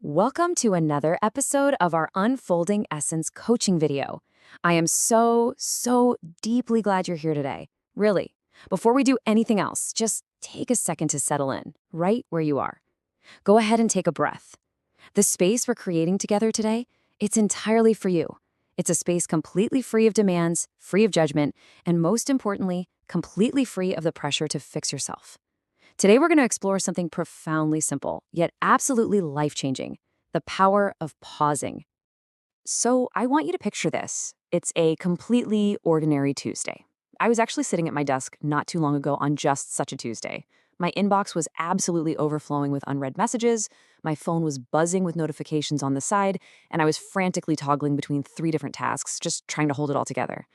Welcome to another episode of our Unfolding Essence coaching video. I am so deeply glad you're here today. Really. Before we do anything else, just take a second to settle in, right where you are. Go ahead and take a breath. The space we're creating together today, it's entirely for you. It's a space completely free of demands, free of judgment, and most importantly, completely free of the pressure to fix yourself. Today, we're going to explore something profoundly simple, yet absolutely life-changing: the power of pausing. So I want you to picture this. It's a completely ordinary Tuesday. I was actually sitting at my desk not too long ago on just such a Tuesday. My inbox was absolutely overflowing with unread messages, my phone was buzzing with notifications on the side, and I was frantically toggling between 3 different tasks, just trying to hold it all together.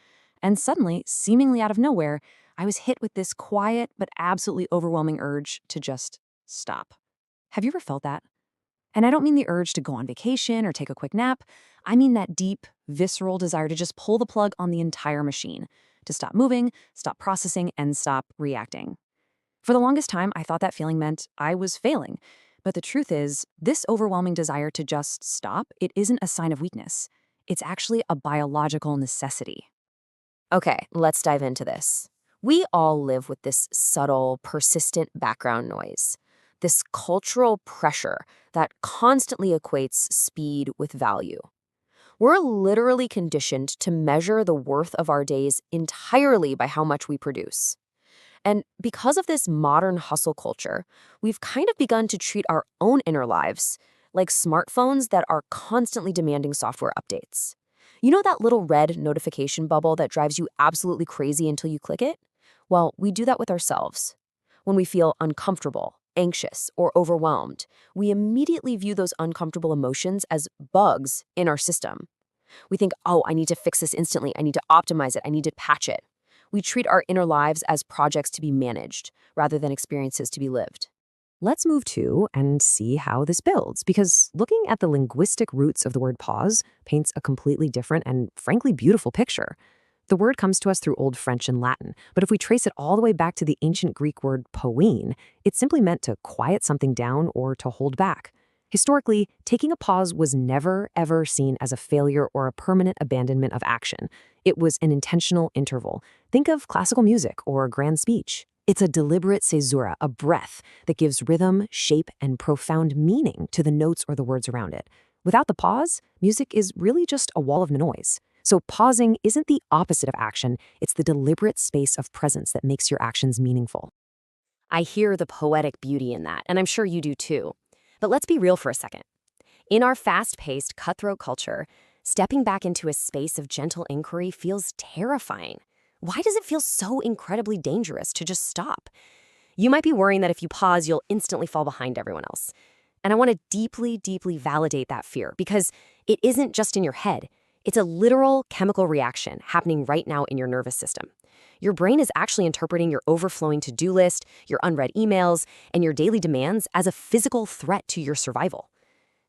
And suddenly, seemingly out of nowhere, I was hit with this quiet but absolutely overwhelming urge to just stop. Have you ever felt that? And I don't mean the urge to go on vacation or take a quick nap. I mean that deep, visceral desire to just pull the plug on the entire machine, to stop moving, stop processing, and stop reacting. For the longest time, I thought that feeling meant I was failing. But the truth is, this overwhelming desire to just stop, it isn't a sign of weakness. It's actually a biological necessity. Okay, let's dive into this. We all live with this subtle, persistent background noise, this cultural pressure that constantly equates speed with value. We're literally conditioned to measure the worth of our days entirely by how much we produce. And because of this modern hustle culture, we've kind of begun to treat our own inner lives like smartphones that are constantly demanding software updates. You know that little red notification bubble that drives you absolutely crazy until you click it? Well, we do that with ourselves. When we feel uncomfortable, anxious, or overwhelmed, we immediately view those uncomfortable emotions as bugs in our system. We think, oh, I need to fix this instantly. I need to optimize it. I need to patch it. We treat our inner lives as projects to be managed rather than experiences to be lived. Let's move to and see how this builds, because looking at the linguistic roots of the word pause paints a completely different and frankly beautiful picture. The word comes to us through Old French and Latin, but if we trace it all the way back to the ancient Greek word poiein, it simply meant to quiet something down or to hold back. Historically, taking a pause was never, ever seen as a failure or a permanent abandonment of action. It was an intentional interval. Think of classical music or a grand speech. It's a deliberate caesura, a breath that gives rhythm, shape, and profound meaning to the notes or the words around it. Without the pause, music is really just a wall of noise. So pausing isn't the opposite of action, it's the deliberate space of presence that makes your actions meaningful. I hear the poetic beauty in that, and I'm sure you do too. But let's be real for a second. In our fast-paced, cutthroat culture, stepping back into a space of gentle inquiry feels terrifying. Why does it feel so incredibly dangerous to just stop? You might be worrying that if you pause, you'll instantly fall behind everyone else. And I want to deeply validate that fear, because it isn't just in your head. It's a literal chemical reaction happening right now in your nervous system. Your brain is actually interpreting your overflowing to-do list, your unread emails, and your daily demands as a physical threat to your survival.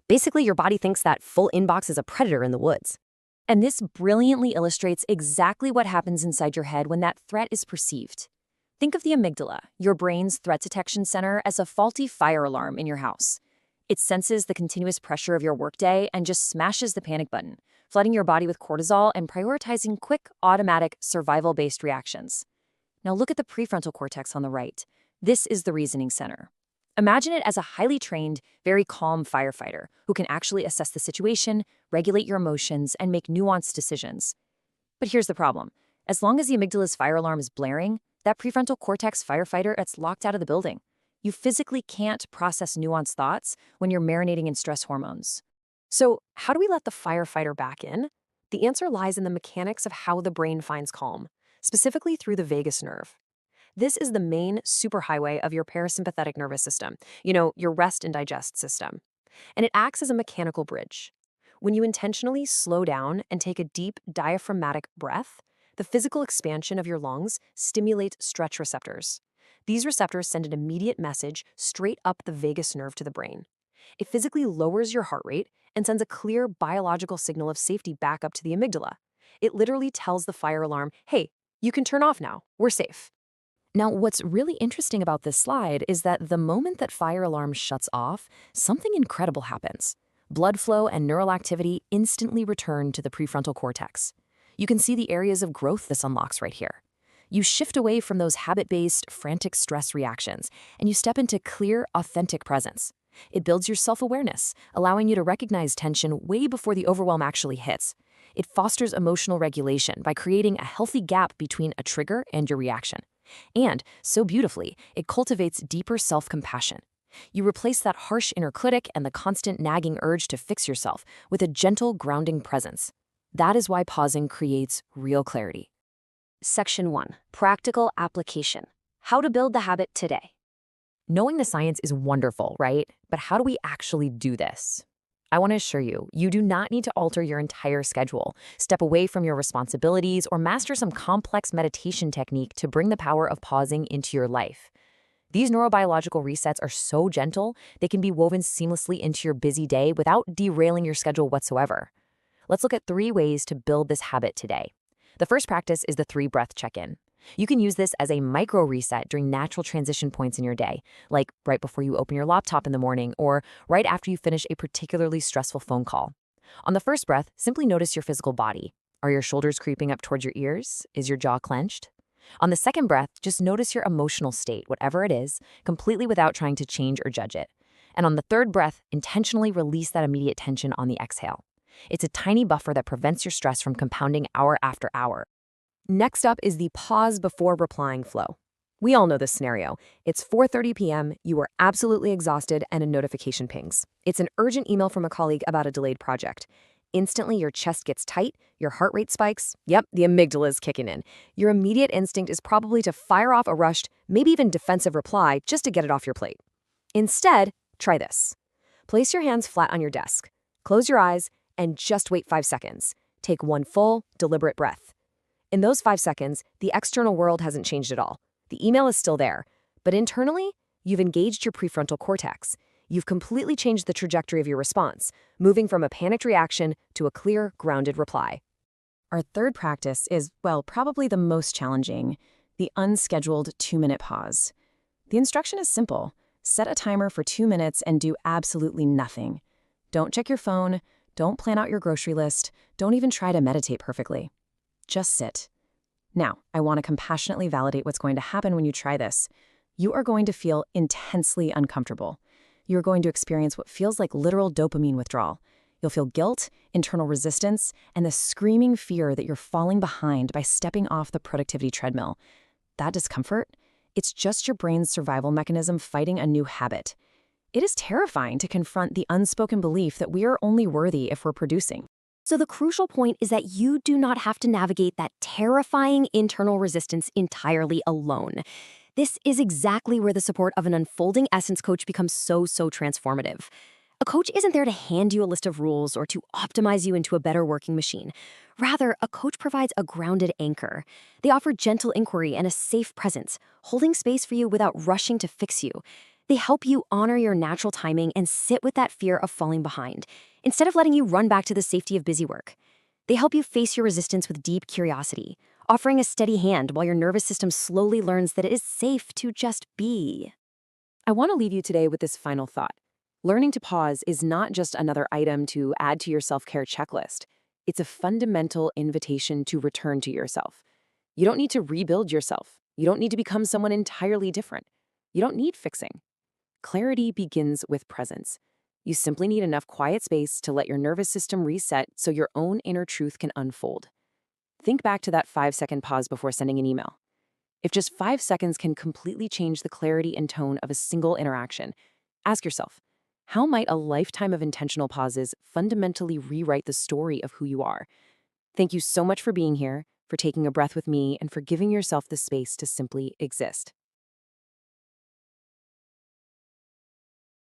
Basically, your body thinks that full inbox is a predator in the woods. And this brilliantly illustrates exactly what happens inside your head when that threat is perceived. Think of the amygdala, your brain's threat detection center, as a faulty fire alarm in your house. It senses the continuous pressure of your workday and just smashes the panic button, flooding your body with cortisol and prioritizing quick, automatic, survival-based reactions. Now look at the prefrontal cortex on the right. This is the reasoning center. Imagine it as a highly trained, very calm firefighter who can actually assess the situation, regulate your emotions, and make nuanced decisions. But here's the problem. As long as the amygdala's fire alarm is blaring, that prefrontal cortex firefighter gets locked out of the building. You physically can't process nuanced thoughts when you're marinating in stress hormones. So, how do we let the firefighter back in? The answer lies in the mechanics of how the brain finds calm, specifically through the vagus nerve. This is the main superhighway of your parasympathetic nervous system, your rest and digest system. And it acts as a mechanical bridge. When you intentionally slow down and take a deep diaphragmatic breath, the physical expansion of your lungs stimulates stretch receptors. These receptors send an immediate message straight up the vagus nerve to the brain. It physically lowers your heart rate and sends a clear biological signal of safety back up to the amygdala. It literally tells the fire alarm, hey, you can turn off now, we're safe. Now, what's really interesting about this slide is that the moment that fire alarm shuts off, something incredible happens. Blood flow and neural activity instantly return to the prefrontal cortex. You can see the areas of growth this unlocks right here. You shift away from those habit-based, frantic stress reactions, and you step into clear, authentic presence. It builds your self-awareness, allowing you to recognize tension way before the overwhelm actually hits. It fosters emotional regulation by creating a healthy gap between a trigger and your reaction. And, so beautifully, it cultivates deeper self-compassion. You replace that harsh inner critic and the constant nagging urge to fix yourself with a gentle, grounding presence. That is why pausing creates real clarity. Section 1. Practical application. How to build the habit today. Knowing the science is wonderful, right? But how do we actually do this? I want to assure you, you do not need to alter your entire schedule, step away from your responsibilities, or master some complex meditation technique to bring the power of pausing into your life. These neurobiological resets are so gentle, they can be woven seamlessly into your busy day without derailing your schedule whatsoever. Let's look at 3 ways to build this habit today. The first practice is the 3-breath check-in. You can use this as a micro reset during natural transition points in your day, like right before you open your laptop in the morning or right after you finish a particularly stressful phone call. On the first breath, simply notice your physical body. Are your shoulders creeping up towards your ears? Is your jaw clenched? On the second breath, just notice your emotional state, whatever it is, completely without trying to change or judge it. And on the third breath, intentionally release that immediate tension on the exhale. It's a tiny buffer that prevents your stress from compounding hour after hour. Next up is the pause before replying flow. We all know this scenario. It's 4:30 p.m., you are absolutely exhausted, and a notification pings. It's an urgent email from a colleague about a delayed project. Instantly, your chest gets tight, your heart rate spikes. Yep, the amygdala is kicking in. Your immediate instinct is probably to fire off a rushed, maybe even defensive reply just to get it off your plate. Instead, try this. Place your hands flat on your desk, close your eyes, and just wait 5 seconds. Take one full, deliberate breath. In those 5 seconds, the external world hasn't changed at all. The email is still there, but internally, you've engaged your prefrontal cortex. You've completely changed the trajectory of your response, moving from a panicked reaction to a clear, grounded reply. Our third practice is, well, probably the most challenging, the unscheduled 2-minute pause. The instruction is simple. Set a timer for 2 minutes and do absolutely nothing. Don't check your phone, don't plan out your grocery list, don't even try to meditate perfectly. Just sit. Now, I want to compassionately validate what's going to happen when you try this. You are going to feel intensely uncomfortable. You're going to experience what feels like literal dopamine withdrawal. You'll feel guilt, internal resistance, and the screaming fear that you're falling behind by stepping off the productivity treadmill. That discomfort, it's just your brain's survival mechanism fighting a new habit. It is terrifying to confront the unspoken belief that we are only worthy if we're producing. So the crucial point is that you do not have to navigate that terrifying internal resistance entirely alone. This is exactly where the support of an unfolding essence coach becomes so transformative. A coach isn't there to hand you a list of rules or to optimize you into a better working machine. Rather, a coach provides a grounded anchor. They offer gentle inquiry and a safe presence, holding space for you without rushing to fix you. They help you honor your natural timing and sit with that fear of falling behind, instead of letting you run back to the safety of busy work. They help you face your resistance with deep curiosity, offering a steady hand while your nervous system slowly learns that it is safe to just be. I want to leave you today with this final thought. Learning to pause is not just another item to add to your self-care checklist. It's a fundamental invitation to return to yourself. You don't need to rebuild yourself. You don't need to become someone entirely different. You don't need fixing. Clarity begins with presence. You simply need enough quiet space to let your nervous system reset so your own inner truth can unfold. Think back to that 5-second pause before sending an email. If just 5 seconds can completely change the clarity and tone of a single interaction, ask yourself, how might a lifetime of intentional pauses fundamentally rewrite the story of who you are? Thank you so much for being here, for taking a breath with me, and for giving yourself the space to simply exist.